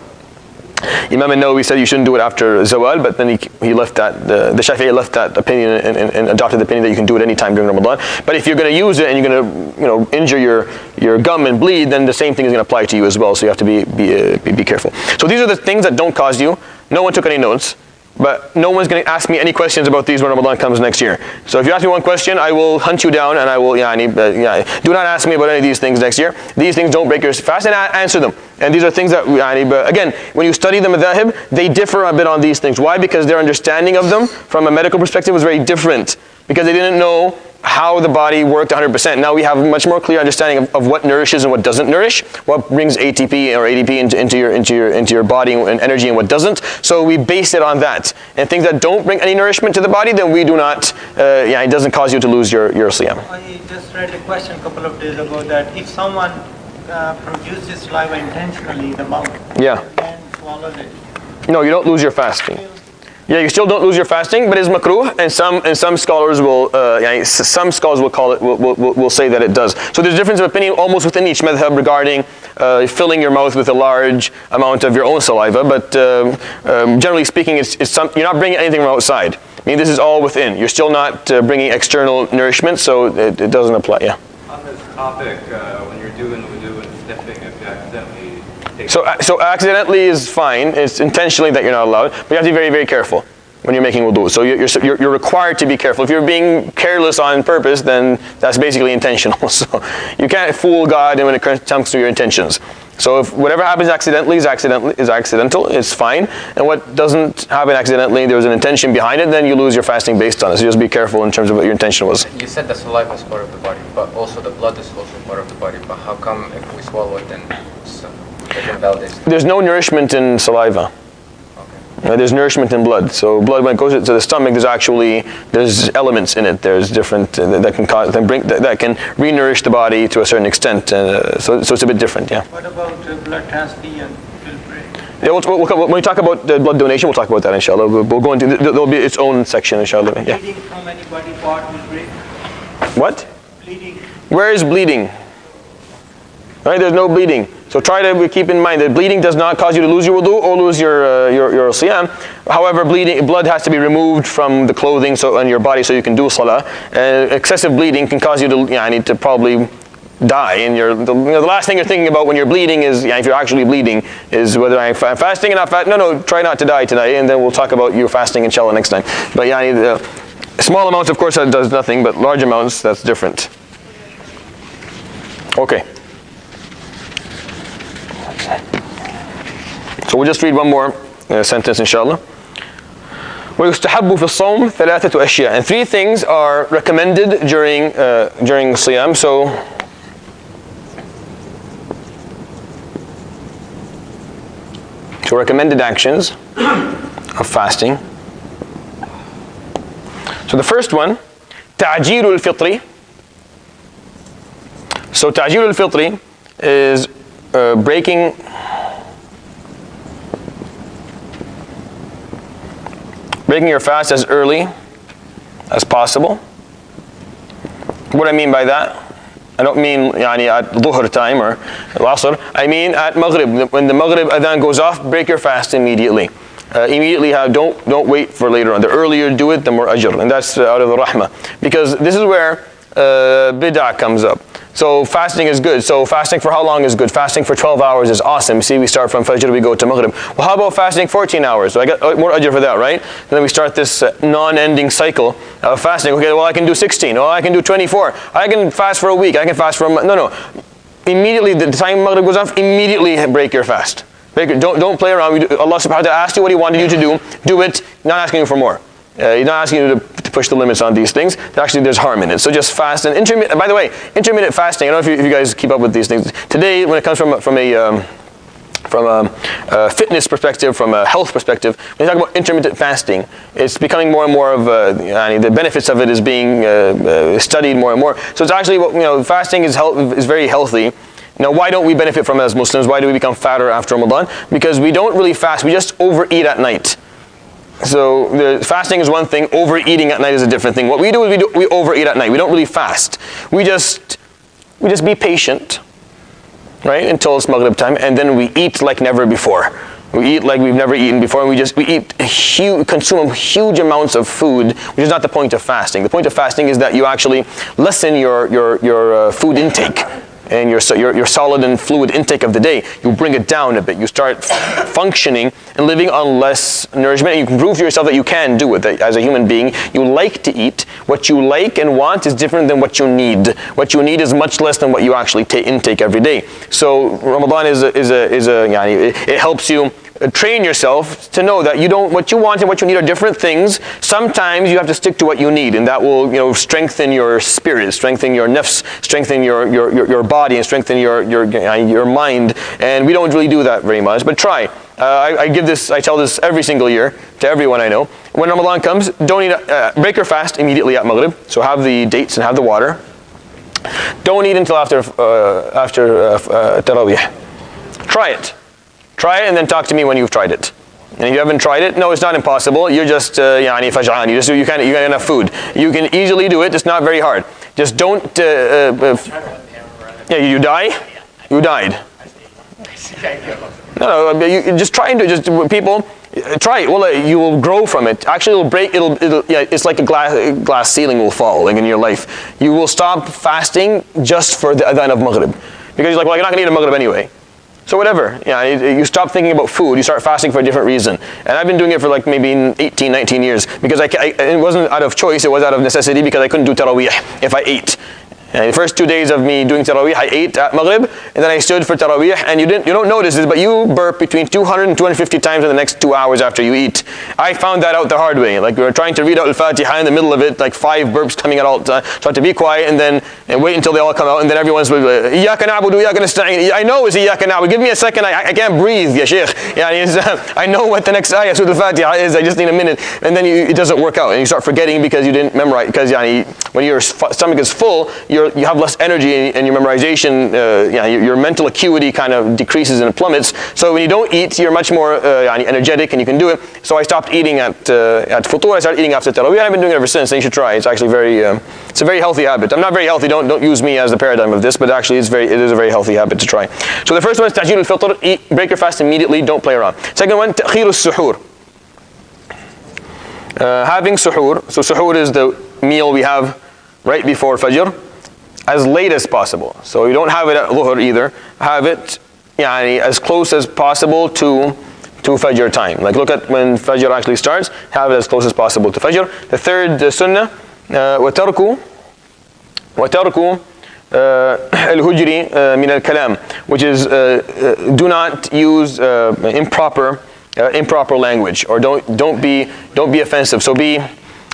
Imam al-Nawawi said you shouldn't do it after zawal, but then he left that, the Shafi'i left that opinion and adopted the opinion that you can do it any time during Ramadan. But if you're going to use it and you're going to injure your gum and bleed, then the same thing is going to apply to you as well. So you have to be careful. So these are the things that don't cause you. No one took any notes, but no one's going to ask me any questions about these when Ramadan comes next year. So if you ask me one question, I will hunt you down and I will, do not ask me about any of these things next year. These things don't break your fast, and answer them. And these are things that, again, when you study the madhahib, they differ a bit on these things. Why? Because their understanding of them from a medical perspective was very different. Because they didn't know how the body worked 100%. Now we have a much more clear understanding of what nourishes and what doesn't nourish, what brings ATP or ADP into your body and energy and what doesn't. So we base it on that. And things that don't bring any nourishment to the body, then we do not. It doesn't cause you to lose your siyam. I just read a question a couple of days ago that if someone produces saliva intentionally, the mouth, and swallows it. No, you don't lose your fasting. Yeah, you still don't lose your fasting, but it's makruh, and some scholars will call it will say that it does. So there's a difference of opinion almost within each madhab regarding filling your mouth with a large amount of your own saliva. But generally speaking, you're not bringing anything from outside. I mean, this is all within. You're still not bringing external nourishment, so it doesn't apply. Yeah. On this topic, when you're doing wudu and sniffing, if you accidentally take So accidentally is fine. It's intentionally that you're not allowed, but you have to be very, very careful when you're making wudu. So you're required to be careful. If you're being careless on purpose, then that's basically intentional. So you can't fool God when it comes to your intentions. So if whatever happens accidentally is accidental, it's fine. And what doesn't happen accidentally, there was an intention behind it, then you lose your fasting based on it. So just be careful in terms of what your intention was. You said the saliva is part of the body, but also the blood is also part of the body. But how come if we swallow it, then it invalidates? There's no nourishment in saliva. There's nourishment in blood. So blood, when it goes to the stomach, there's elements in it. There's different that can re-nourish the body to a certain extent. So it's a bit different. Yeah. What about blood transfusion? Yeah, when we talk about the blood donation, we'll talk about that, inshallah. We'll go into there'll be its own section, inshallah. Yeah. Bleeding from any body part will break. What? Bleeding. Where is bleeding? Right, there's no bleeding. So try to keep in mind that bleeding does not cause you to lose your wudu or lose your siyam. However, blood has to be removed from the clothing on your body so you can do salah. Excessive bleeding can cause you to probably die. And the last thing you're thinking about when you're bleeding is, if you're actually bleeding, is whether I'm fasting or not fasting. No, try not to die tonight, and then we'll talk about your fasting inshallah next time. But small amounts, of course, that does nothing, but large amounts, that's different. Okay. So we'll just read one more sentence, inshallah. وَيُسْتَحَبُّ فِي الصَّوْمِ ثَلَاثَةُ أَشْيَاء. And three things are recommended during Siyam. So recommended actions of fasting. So the first one, تَعْجِيلُ الْفِطْرِ. So تَعْجِيلُ الْفِطْرِ is breaking breaking your fast as early as possible. What do I mean by that? I don't mean at dhuhr time or al-asr. I mean at maghrib. When the maghrib adhan goes off, break your fast immediately. Don't wait for later on. The earlier you do it, the more ajr. And that's out of the rahmah. Because this is where bid'ah comes up. So fasting is good. So fasting for how long is good? Fasting for 12 hours is awesome. See, we start from Fajr, we go to Maghrib. Well, how about fasting 14 hours? So I got more ajr for that, right? And then we start this non-ending cycle of fasting. Okay, well, I can do 16. Oh, I can do 24. I can fast for a week. I can fast for a month. No. Immediately, the time Maghrib goes off, immediately break your fast. Don't play around. Allah subhanahu wa ta'ala asked you what He wanted you to do. Do it. Not asking you for more. He's not asking you to push the limits on these things. Actually, there's harm in it. So just fast. And intermittent. By the way, intermittent fasting. I don't know if you guys keep up with these things. Today, when it comes from a fitness perspective, from a health perspective, when you talk about intermittent fasting, it's becoming more and more of the benefits of it is being studied more and more. So it's actually fasting is very healthy. Now, why don't we benefit from it as Muslims? Why do we become fatter after Ramadan? Because we don't really fast. We just overeat at night. So the fasting is one thing, overeating at night is a different thing. What we do is we overeat at night. We don't really fast. We just be patient, right, until it's Maghrib time, and then we eat like never before. We eat like we've never eaten before, and we consume huge amounts of food, which is not the point of fasting. The point of fasting is that you actually lessen your food intake. And your solid and fluid intake of the day, you bring it down a bit. You start functioning and living on less nourishment. And you can prove to yourself that you can do it. That as a human being, you like to eat. What you like and want is different than what you need. What you need is much less than what you actually intake every day. So Ramadan it helps you train yourself to know that what you want and what you need are different things. Sometimes you have to stick to what you need, and that will strengthen your spirit, strengthen your nafs, strengthen your body, and strengthen your mind. And we don't really do that very much, but try. I tell this every single year to everyone I know. When Ramadan comes, don't eat. Break your fast immediately at Maghrib. So have the dates and have the water. Don't eat until after Taraweeh. Try it. Try it and then talk to me when you've tried it. And if you haven't tried it, no, it's not impossible. You're just faj'an. You got enough food. You can easily do it. It's not very hard. Just don't. You die. You died. No, you just try and do it. Just people try it. Well, you will grow from it. Actually, it'll break. It's like a glass ceiling will fall in your life. You will stop fasting just for the adhan of Maghrib, because you're like, well, you're not going to eat a Maghrib anyway. So whatever, you stop thinking about food, you start fasting for a different reason. And I've been doing it for like maybe 18, 19 years, because it wasn't out of choice, it was out of necessity, because I couldn't do Taraweeh if I ate. And the first 2 days of me doing Taraweeh, I ate at Maghrib, and then I stood for Taraweeh, and you don't notice this, but you burp between 200 and 250 times in the next 2 hours after you eat. I found that out the hard way. Like we were trying to read out Al-Fatiha in the middle of it, like 5 burps coming at all time. Try to be quiet, and wait until they all come out, and then everyone's like, Iyaka na'budu, Iyaka nasta'in. I know it's Iyaka na'budu. Give me a second, I can't breathe, ya Sheikh. I know what the next ayah, Surah Al-Fatiha is, I just need a minute. And then it doesn't work out, and you start forgetting because you didn't memorize. Because when your stomach is full, you have less energy and your memorization, your mental acuity kind of decreases and plummets. So when you don't eat, you're much more energetic and you can do it. So I stopped eating at Futur. I started eating after Taraweeh. I've been doing it ever since, and you should try. It's actually it's a very healthy habit. I'm not very healthy. Don't use me as the paradigm of this, but actually it is a very healthy habit to try. So the first one is Ta'jeel al-Fitr. Break your fast immediately. Don't play around. Second one, Ta'khir al-Suhoor. Having suhoor. So suhoor is the meal we have right before Fajr, as late as possible. So you don't have it at Dhuhr either. Have it as close as possible to Fajr time. Like look at when Fajr actually starts, have it as close as possible to Fajr. The third sunnah, وَتَرْكُ الْهُجْرِ مِنَ الْكَلَامِ, which is do not use improper language, or don't be offensive.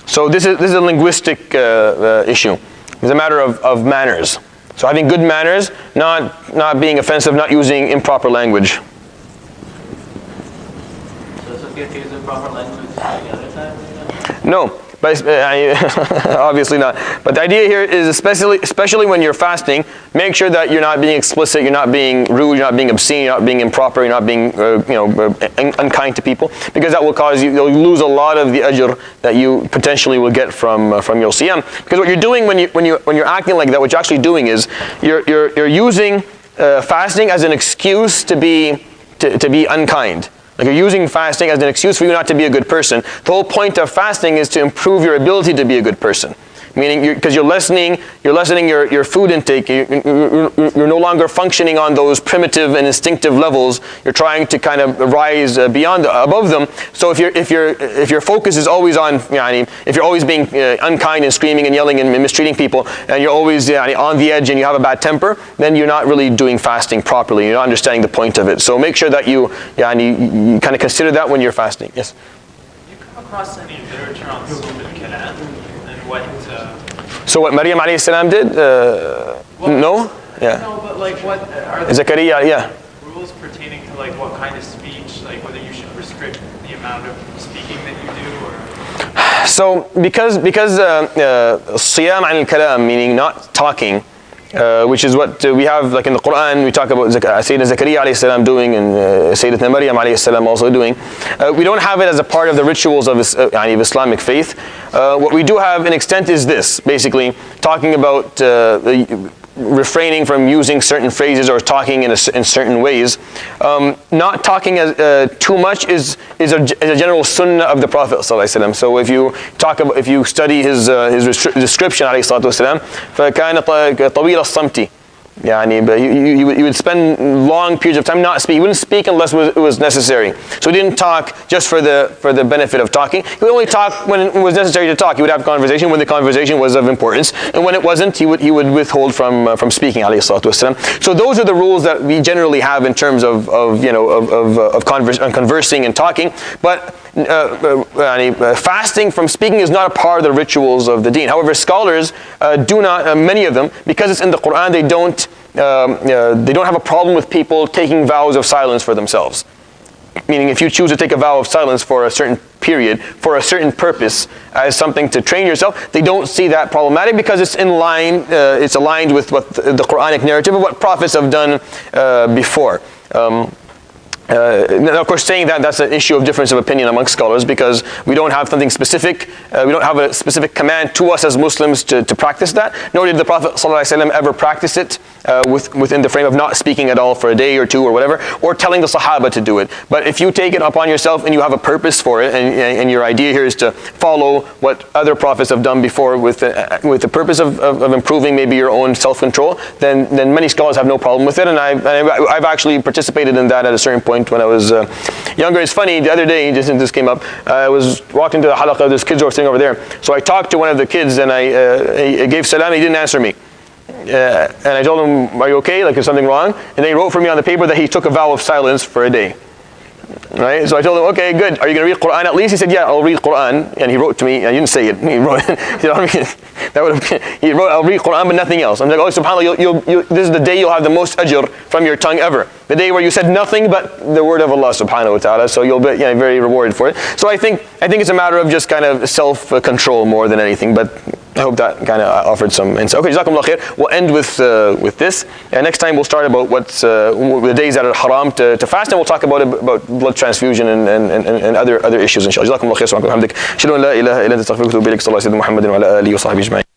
So this is a linguistic issue. It's a matter of manners. So having good manners, not being offensive, not using improper language. So it's okay to use improper language any other time? No. But obviously not. But the idea here is especially when you're fasting, make sure that you're not being explicit, you're not being rude, you're not being obscene, you're not being improper, you're not being unkind to people, because that will cause you'll lose a lot of the ajr that you potentially will get from your siyam. Because what you're doing when you're acting like that, what you're actually doing is you're using fasting as an excuse to be unkind. Like you're using fasting as an excuse for you not to be a good person. The whole point of fasting is to improve your ability to be a good person. Meaning, because you're lessening your food intake. You're no longer functioning on those primitive and instinctive levels. You're trying to kind of rise above them. So if your focus is always on, if you're always being unkind and screaming and yelling and mistreating people, and you're always on the edge and you have a bad temper, then you're not really doing fasting properly. You're not understanding the point of it. So make sure that you kind of consider that when you're fasting. Yes. You come across any literature on shuja and what? So what Maryam alayhi salam did? No? Yeah. No, but like what are the Zakaria, yeah. rules pertaining to like what kind of speech, like whether you should restrict the amount of speaking that you do, or? So because siyam al-kalam, meaning not talking, which is what we have like in the Quran, we talk about Sayyidina Zakaria alayhi salam doing and Sayyidatuna Maryam alayhi salam also doing. We don't have it as a part of the rituals of Islamic faith. What we do have in extent is this, basically talking about refraining from using certain phrases or talking in certain ways. Not talking too much is a general sunnah of the Prophet ﷺ. So if you study his description ﷺ, فَكَانَ طَوِيلَ الصَّمْتِ. But he would spend long periods of time not speaking. He wouldn't speak unless it was necessary. So he didn't talk just for the benefit of talking. He would only talk when it was necessary to talk. He would have conversation when the conversation was of importance, and when it wasn't, he would withhold from speaking. So those are the rules that we generally have in terms of conversing and talking. But fasting from speaking is not a part of the rituals of the deen. However, scholars do not, many of them, because it's in the Quran, they don't have a problem with people taking vows of silence for themselves. Meaning, if you choose to take a vow of silence for a certain period, for a certain purpose, as something to train yourself, they don't see that problematic because it's it's aligned with what the Quranic narrative of what prophets have done before. Of course, saying that's an issue of difference of opinion amongst scholars, because we don't have something specific, we don't have a specific command to us as Muslims to practice that, nor did the Prophet ﷺ ever practice it within the frame of not speaking at all for a day or two or whatever, or telling the Sahaba to do it. But if you take it upon yourself and you have a purpose for it, and your idea here is to follow what other prophets have done before with the purpose of improving maybe your own self-control, then many scholars have no problem with it, and I've actually participated in that at a certain point when I was younger. It's funny, the other day, this came up, I was walking to the halaqah, there's kids who were sitting over there. So I talked to one of the kids and I gave salam, he didn't answer me. And I told him, are you okay? Like, is something wrong? And then he wrote for me on the paper that he took a vow of silence for a day. Right? So I told him, okay, good. Are you going to read Quran at least? He said, yeah, I'll read Quran. And he wrote to me, I didn't say it. He wrote, he wrote, I'll read Quran, but nothing else. I'm like, oh, subhanAllah, this is the day you'll have the most ajr from your tongue ever. The day where you said nothing but the word of Allah subhanahu wa ta'ala. So you'll be very rewarded for it. So I think it's a matter of just kind of self-control more than anything. But I hope that kind of offered some insight. Okay, jazakumullah khair. We'll end with this. Next time we'll start about what's the days that are haram to fast, and we'll talk about blood transfusion and other issues inshallah. Jazakumullah khair. Subhanallahi wa bihamdik. Ashhadu an la ilaha illa anta astaghfiruka wa atubu ilaik. Sallallahu alaihi wa sallam Muhammadin wa ala alihi wa sahbihi ajma'in.